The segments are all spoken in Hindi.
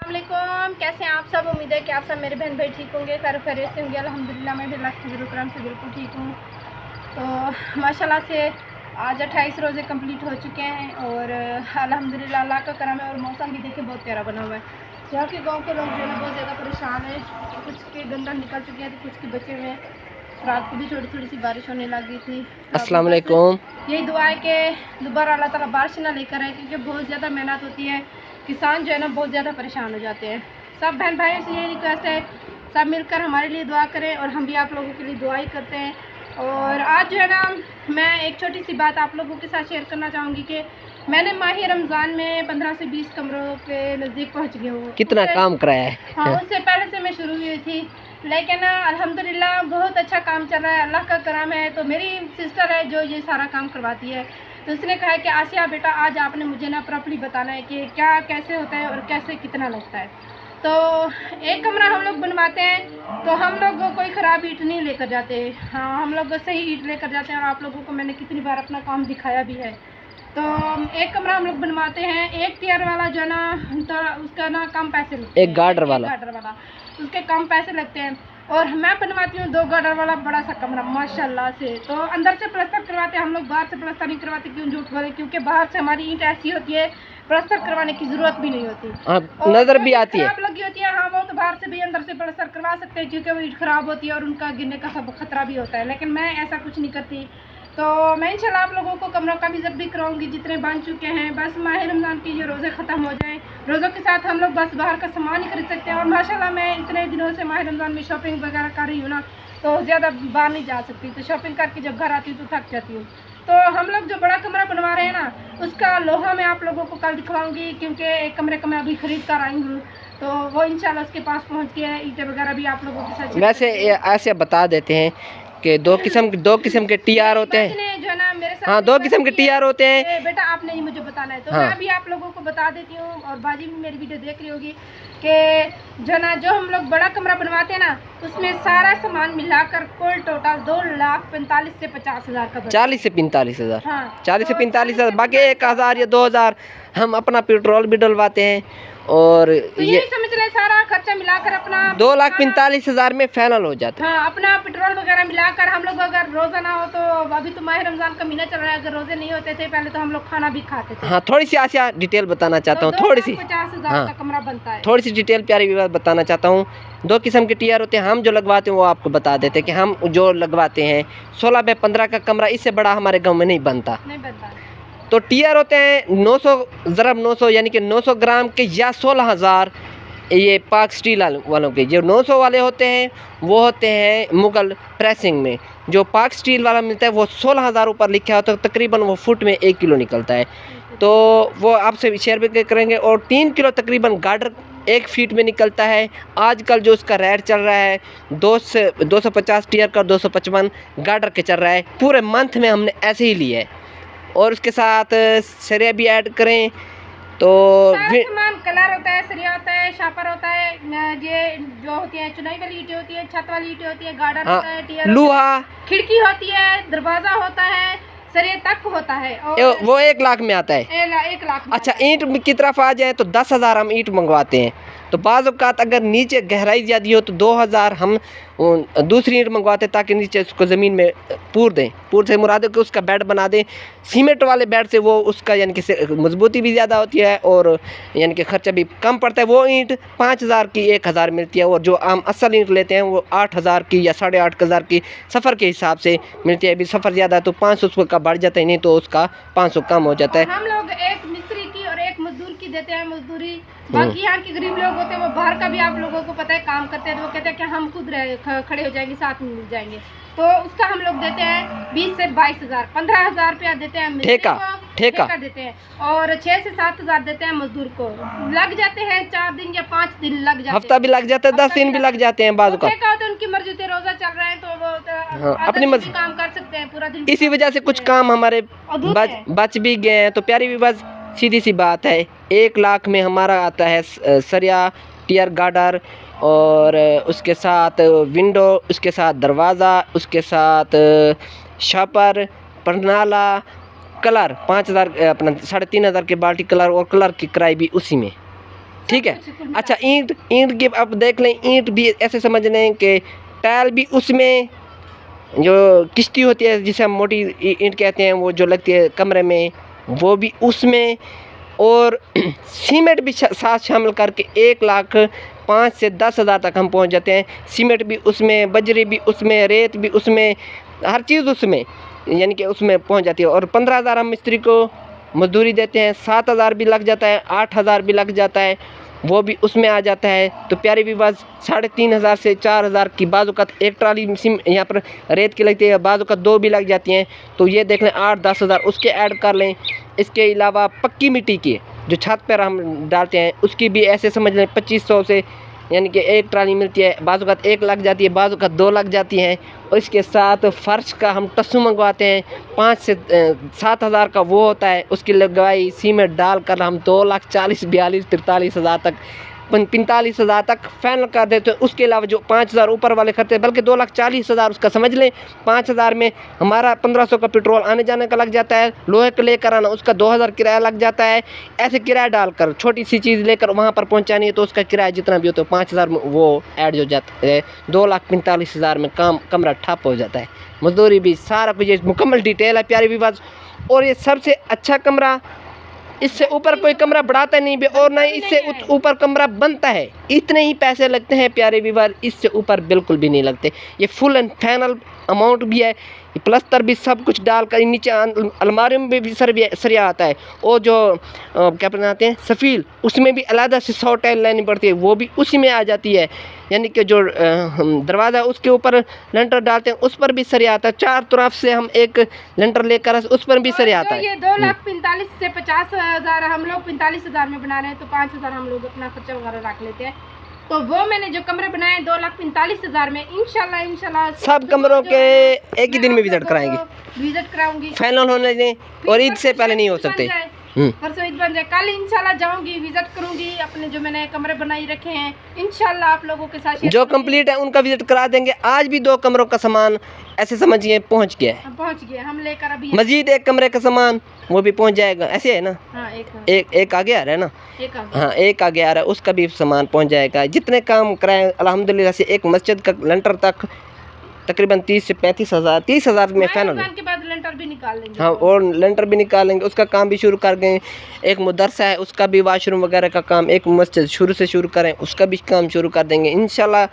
अस्सलामुअलैकुम, कैसे हैं आप सब। उम्मीद है कि आप सब मेरे बहन भाई ठीक होंगे, खैर खैरियत से होंगे। अल्हम्दुलिल्लाह मैं भी अल्लाह के फज़ल करम से बिल्कुल ठीक हूँ। तो माशाल्लाह से आज 28 रोज़े कंप्लीट हो चुके हैं और अल्हम्दुलिल्लाह अल्लाह का करम है। और मौसम भी देखिए बहुत प्यारा बना हुआ है। यहाँ के गाँव के लोग जो है ना बहुत ज़्यादा परेशान है। कुछ के गंदा निकल चुके हैं तो कुछ के बचे हुए हैं। रात को भी थोड़ी थोड़ी सी बारिश होने लगी थी। अस्सलाम वालेकुम। यही दुआ है कि दोबारा अल्लाह ताला बारिश ना लेकर आए, क्योंकि बहुत ज़्यादा मेहनत होती है। किसान जो है ना बहुत ज़्यादा परेशान हो जाते हैं। सब बहन भाइयों से यही रिक्वेस्ट है, सब मिलकर हमारे लिए दुआ करें और हम भी आप लोगों के लिए दुआ ही करते हैं। और आज जो है ना मैं एक छोटी सी बात आप लोगों के साथ शेयर करना चाहूँगी कि मैंने माही रमज़ान में 15 से 20 कमरों के नज़दीक पहुँच गई हूँ। कितना काम कराया है। हाँ, उससे पहले से मैं शुरू हुई थी, लेकिन अल्हम्दुलिल्लाह बहुत अच्छा काम चल रहा है, अल्लाह का करम है। तो मेरी सिस्टर है जो ये सारा काम करवाती है, तो उसने कहा है कि आसिया बेटा आज आपने मुझे ना प्रॉपर्ली बताना है कि क्या कैसे होता है और कैसे कितना लगता है। तो एक कमरा हम लोग बनवाते हैं तो हम लोग कोई ख़राब ईंट नहीं लेकर जाते। हाँ, हम लोग सही ईंट लेकर जाते हैं और आप लोगों को मैंने कितनी बार अपना काम दिखाया भी है। तो एक कमरा हम लोग बनवाते हैं, एक टियर वाला जो है ना तो उसका ना कम पैसे लगते हैं। एक गार्डर वाला उसके कम पैसे लगते हैं। और मैं बनवाती हूँ 2 गार्डर वाला बड़ा सा कमरा माशाल्लाह से। तो अंदर से प्लस्तर करवाते हैं हम लोग, बाहर से प्लस्तर नहीं करवाते। क्यों झूठ बोले, क्योंकि बाहर से हमारी ईंट ऐसी होती है प्लस्तर करवाने की ज़रूरत भी नहीं होती। नज़र भी आती है, खराब लगी होती है। हाँ, वो तो बाहर से भी अंदर से प्लस्तर करवा सकते हैं, क्योंकि वो ईंट ख़राब होती है और उनका गिरने का खतरा भी होता है। लेकिन मैं ऐसा कुछ नहीं करती। तो मैं इंशाल्लाह आप लोगों को कमरों का विज़िट भी कराऊंगी जितने बन चुके हैं। बस माह रमज़ान के ये रोज़े ख़त्म हो जाएं, रोज़ों के साथ हम लोग बस बाहर का सामान ही खरीद सकते हैं। और माशाल्लाह मैं इतने दिनों से माह रमज़ान में शॉपिंग वगैरह कर रही हूँ ना, तो ज़्यादा बाहर नहीं जा सकती। तो शॉपिंग करके जब घर आती हूँ तो थक जाती हूँ। तो हम लोग जो बड़ा कमरा बनवा रहे हैं ना, उसका लोहा मैं आप लोगों को कल दिखवाऊँगी, क्योंकि एक कमरे का मैं अभी ख़रीद कर आई हूँ। तो वो इंशाल्लाह उसके पास पहुँच के ईंटें वगैरह भी आप लोगों के साथ। वैसे ऐसे बता देते हैं कि दो किस्म के टीआर होते हैं। जो है ना मेरे साथ, हाँ, 2 किस्म के टीआर होते हैं। बेटा आपने ही मुझे बताना है, तो हाँ। मैं भी आप लोगों को बता देती हूँ। और बाजी भी मेरी वीडियो देख रही होगी कि जो हम लोग बड़ा कमरा बनवाते हैं ना, उसमें सारा सामान मिलाकर कुल टोटल 2,45,000 से 50,000 का 40 से 45 हज़ार। हाँ, 40 से 45 हज़ार, बाकी 1,000 या 2,000 हम अपना पेट्रोल भी डलवाते हैं। और तो ये समझ रहे सारा खर्चा मिलाकर अपना 2,45,000 में फाइनल हो जाता है। हाँ, अपना पेट्रोल वगैरह मिलाकर हम लोग अगर रोज़ा ना हो तो अभी तो माह रमज़ान का महीना चल रहा है, अगर रोज़े नहीं होते थे पहले तो हम लोग खाना भी खाते थे। हाँ, थोड़ी सी आसिया डिटेल बताना चाहता हूँ, थोड़ी सी 50,000 का कमरा बनता है। थोड़ी सी डिटेल प्यारी बात बताना चाहता हूँ। 2 किस्म के टीआर होते हैं। हम जो लगवाते हैं वो आपको बता देते हैं कि हम जो लगवाते हैं 16 बाय 15 का कमरा, इससे बड़ा हमारे गाँव में नहीं बनता। तो टीआर होते हैं 900 ज़रब 900 यानी कि 900 ग्राम के या 16,000। ये पाक स्टील वालों के जो 900 वाले होते हैं वो होते हैं मुगल प्रेसिंग में। जो पाक स्टील वाला मिलता है वो 16,000 ऊपर लिखा होता है, तो तकरीबन वो फुट में 1 किलो निकलता है। तो वो आपसे शेयर भी करेंगे। और 3 किलो तकरीबन गार्डर 1 फीट में निकलता है। आजकल जो उसका रेट चल रहा है 250 टीआर का 255 गार्डर के चल रहा है। पूरे मंथ में हमने ऐसे ही लिया है। और उसके साथ सरिया भी ऐड करें तो सामान कलर होता है, सरिया होता है, शापर होता है, ये जो होती है चुनाई वाली ईंटें होती है, छत वाली ईंटें होती है, गार्डर होता है, टीयर लोहा, खिड़की होती है, दरवाजा होता है, सरिया तक होता है। और वो 1 लाख में आता है। 1 लाख। अच्छा, ईंट की तरफ आ जाए तो 10,000 हम ईंट मंगवाते हैं। तो बाज़ औक़ात अगर नीचे गहराई ज़्यादा हो तो 2,000 हम दूसरी ईंट मंगवाते हैं, ताकि नीचे उसको ज़मीन में पूर दें। पूर से मुराद है कि उसका बेड बना दें। सीमेंट वाले बेड से वो उसका यानी कि मजबूती भी ज़्यादा होती है और यानी कि ख़र्चा भी कम पड़ता है। वो ईंट 5,000 की 1,000 मिलती है। और जो आम असल ईंट लेते हैं वो 8,000 की या 8,500 की सफ़र के हिसाब से मिलती है। अभी सफ़र ज़्यादा है तो 500 का बढ़ जाता है, नहीं तो उसका 500 कम हो जाता है। हम लोग एक मिस्त्री की और एक मजदूर की देते हैं मजदूरी। बाकी यहाँ के गरीब लोग होते हैं वो बाहर का भी आप लोगों को पता है काम करते हैं, तो वो कहते हैं कि हम खुद खड़े हो जाएंगे, साथ में मिल जाएंगे। तो उसका हम लोग देते हैं 20 से 22,000, 15,000 रुपया देते हैं ठेका देते हैं। और 6 से 7,000 देते हैं मजदूर को। लग जाते हैं 4 दिन या 5 दिन लग जाते हैं, हफ्ता भी लग जाता है, 10 दिन भी लग जाते हैं बाजू का। ठेका होता है, उनकी मर्जी से रोजा चल रहा है तो वो अपनी मर्जी काम कर सकते हैं पूरा दिन। इसी वजह से कुछ काम हमारे बच भी गए हैं। तो प्यारी भी बस सीधी सी बात है, 1 लाख में हमारा आता है सरिया, टीयर गार्डर और उसके साथ विंडो, उसके साथ दरवाज़ा, उसके साथ शापर, परनाला, कलर 5,000 अपना 3,500 के बाल्टी कलर और कलर की किराई भी उसी में। ठीक है। कुछ कुल मिला अच्छा, ईंट की आप देख लें, ईंट भी ऐसे समझ लें कि टाइल भी उसमें, जो किश्ती होती है जिसे हम मोटी ईंट कहते हैं, वो जो लगती है कमरे में, वो भी उसमें, और सीमेंट भी साथ शामिल करके 1,05,000 से 10,000 तक हम पहुंच जाते हैं। सीमेंट भी उसमें, बजरी भी उसमें, रेत भी उसमें, हर चीज़ उसमें, यानी कि उसमें पहुंच जाती है। और 15,000 हम मिस्त्री को मजदूरी देते हैं, 7,000 भी लग जाता है, 8,000 भी लग जाता है, वो भी उसमें आ जाता है। तो प्यारे व्यूअर्स, 3,500 से 4,000 की बाज़-औक़ात एक ट्राली यहाँ पर रेत की लगती है, बाज़-औक़ात 2 भी लग जाती हैं। तो ये देख लें 8-10,000 उसके ऐड कर लें। इसके अलावा पक्की मिट्टी की जो छत पर हम डालते हैं, उसकी भी ऐसे समझ लें 2,500 से, यानी कि एक ट्राली मिलती है, बाज़-औक़ात 1 लग जाती है, बाज़-औक़ात 2 लग जाती हैं। और इसके साथ फ़र्श का हम टस्सू मंगवाते हैं, 5 से 7,000 का वो होता है। उसकी लगवाई सीमेंट डालकर हम 2,40,42,43,000 तक, 45,000 तक फाइनल कर देते हैं। उसके अलावा जो 5,000 ऊपर वाले खर्चे, बल्कि 2,40,000 उसका समझ लें। 5,000 में हमारा 1,500 का पेट्रोल आने जाने का लग जाता है, लोहे को लेकर आना उसका 2,000 किराया लग जाता है। ऐसे किराया डालकर छोटी सी चीज़ लेकर वहाँ पर पहुँचानी है तो उसका किराया जितना भी होता है 5,000 में वो ऐड हो जाता है। 2,45,000 में कमरा ठप हो जाता है, मजदूरी भी, सारा कुछ। ये मुकम्मल डिटेल है प्यारे व्यूअर्स। और ये सबसे अच्छा कमरा, इससे ऊपर कोई कमरा बढ़ाता नहीं भी, और ना ही इससे ऊपर कमरा बनता है। इतने ही पैसे लगते हैं प्यारे व्यूअर, इससे ऊपर बिल्कुल भी नहीं लगते। ये फुल एंड फाइनल अमाउंट भी है, प्लस्तर भी सब कुछ डालकर, नीचे अलमारी में भी सरिया आता है। और जो क्या बनाते हैं सफ़ील, उसमें भी अलग से 100 टाइल लेनी पड़ती है, वो भी उसी में आ जाती है। यानी कि जो दरवाज़ा उसके ऊपर लेंटर डालते हैं, उस पर भी सरिया आता है। 4 तरफ से हम एक लेंटर लेकर उस पर भी सरिया आता है। ये 2,45,000 से 50,000 हम लोग 45,000 में बना रहे हैं, तो 5,000 हम लोग अपना खर्चा वगैरह रख लेते हैं। तो वो मैंने जो कमरे बनाए 2,45,000 में, इंशाल्लाह सब कमरों के एक ही दिन में विजिट कराऊंगी, फाइनल होने दें, और ईद से पहले नहीं हो सकते। परसों ईद बन जाए, कल इंशाल्लाह जाऊंगी, विजिट करूंगी अपने जो मैंने कमरे बनाई रखे हैं। इंशाल्लाह आप लोगों के साथ जो कंप्लीट है उनका विजिट करा देंगे। आज भी 2 कमरों का सामान ऐसे समझिए पहुंच गया है, हम लेकर अभी मजीद 1 कमरे का सामान वो भी पहुंच जाएगा। ऐसे है ना, हाँ, एक आगे आ रहा है ना, हाँ एक आगे आ रहा है, उसका भी सामान पहुंच जाएगा। जितने काम कराए अल्हम्दुलिल्लाह से, एक मस्जिद का लेंटर तक तकरीबन 30 से 35,000, 30,000 में फाइनल के बाद लेंटर भी निकाल लेंगे। हाँ, और लेंटर भी निकाल लेंगे, उसका काम भी शुरू कर देंगे। एक मदरसा है, उसका भी वॉशरूम वगैरह का काम, एक मस्जिद शुरू से शुरू करें, उसका भी काम शुरू कर देंगे इंशाल्लाह।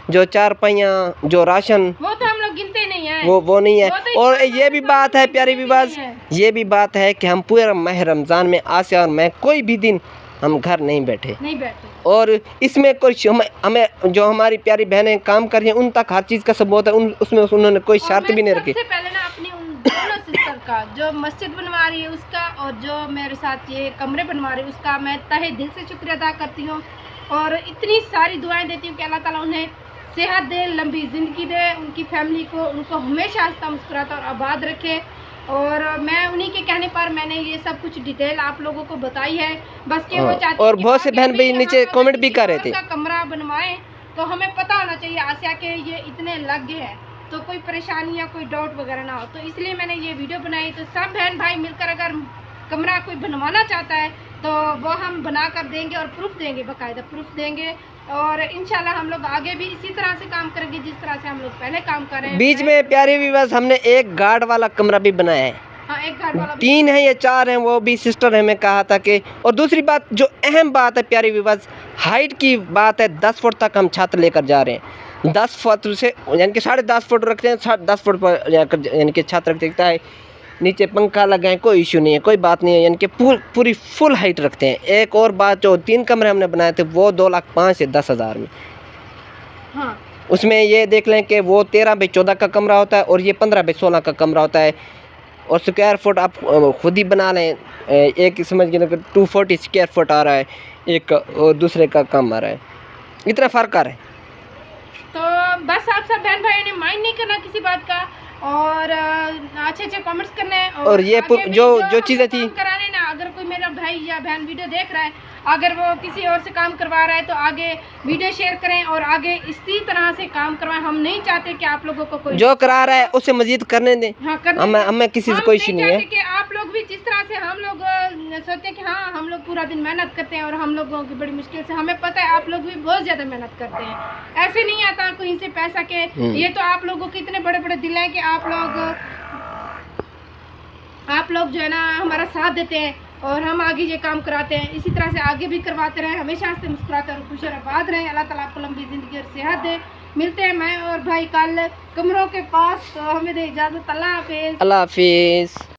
जो 4 पहिया, जो राशन, वो तो हम लोग गिनते नहीं है, वो नहीं है। और ये भी बात है प्यारी विवाद, ये भी बात है कि हम पूरा माह रमज़ान में आसिया और मैं कोई भी दिन हम घर नहीं बैठे। और इसमें कोई हमें जो हमारी प्यारी बहनें काम कर रही हैं उन तक हर चीज़ का सबूत है, उसमें उन्होंने कोई शर्त भी नहीं रखी। सबसे पहले ना अपनी उन दोनों सिस्टर का, जो मस्जिद बनवा रही है उसका, और जो मेरे साथ ये कमरे बनवा रही है उसका, मैं तहे दिल से शुक्रिया अदा करती हूँ। और इतनी सारी दुआएं देती हूँ कि अल्लाह ताला उन्हें सेहत दे, लंबी ज़िंदगी दे, उनकी फैमिली को, उनको हमेशा हंसता मुस्कुराता और आबाद रखे। और मैं उन्हीं के कहने पर मैंने ये सब कुछ डिटेल आप लोगों को बताई है, बस कि वो चाहती और बहुत से बहन भाई नीचे कमेंट भी कर रहे थे कमरा बनवाएं तो हमें पता होना चाहिए आसिया के ये इतने लग गए हैं, तो कोई परेशानी या कोई डाउट वगैरह ना हो। तो इसलिए मैंने ये वीडियो बनाई। तो सब बहन भाई मिलकर अगर कमरा कोई बनवाना चाहता है तो वो हम बना कर देंगे, और प्रूफ देंगे, बाकायदा प्रूफ देंगे। और इंशाल्लाह हम लोग आगे भी इसी तरह से काम करेंगे जिस तरह से हम लोग पहले काम कर रहे हैं। बीच में प्यारे व्यूअर्स हमने एक गार्ड वाला कमरा भी बनाया है। हाँ, एक गार्ड वाला 3 है या 4 हैं, वो भी सिस्टर ने हमें कहा था कि। और दूसरी बात जो अहम बात है प्यारे व्यूअर्स, हाइट की बात है। 10 फुट तक हम छत लेकर जा रहे हैं। 10 फुट से यानी कि 10.5 फुट रखते हैं, 10 फुट पर यानी कि छत रख सकता है, नीचे पंखा लगाएं, कोई इशू नहीं है, कोई बात नहीं है, यानी कि पूरी फुल हाइट रखते हैं। एक और बात, जो 3 कमरे हमने बनाए थे वो 2,05,000 से 10,000 में। हाँ, उसमें ये देख लें कि वो 13 बाई 14 का कमरा होता है और ये 15 बाई 16 का कमरा होता है। और स्क्वायर फुट आप खुद ही बना लें, एक समझ के 240 स्क्वायर फुट आ रहा है, एक और दूसरे का कम आ रहा है, इतना फ़र्क आ रहा है। तो बस आप सब बहन भाई ने माइंड नहीं करना किसी बात का, और अच्छे कमेंट्स करने। और ये जो चीज़ें थी कराने ना, अगर कोई मेरा भाई या बहन वीडियो देख रहा है, अगर वो किसी और से काम करवा रहा है तो आगे वीडियो शेयर करें और आगे इसी तरह से काम करवाएं। हम नहीं चाहते कि आप लोगों को कोई जो करा रहा है उसे मजीद करने दें। हाँ, करने हमें किसी से कोई इश्यू नहीं है कि आप लोग भी जिस तरह से हम लोग सोचते कि हाँ हम लोग पूरा दिन मेहनत करते हैं और हम लोगों की बड़ी मुश्किल से, हमें पता है आप लोग भी बहुत ज़्यादा मेहनत करते हैं। ऐसे नहीं आता कहीं से पैसा के, ये तो आप लोगों के इतने बड़े बड़े दिल हैं कि आप लोग जो है ना हमारा साथ देते हैं और हम आगे ये काम कराते हैं। इसी तरह से आगे भी करवाते रहें, हमेशा से मुस्कुराते और खुश और आबाद रहें। अल्लाह ताला आपको लंबी ज़िंदगी और सेहत दे। मिलते हैं मैं और भाई कल कमरों के पास, तो हमें दे इजाज़त। अल्लाह हाफिज़। अल्लाह हाफिज़।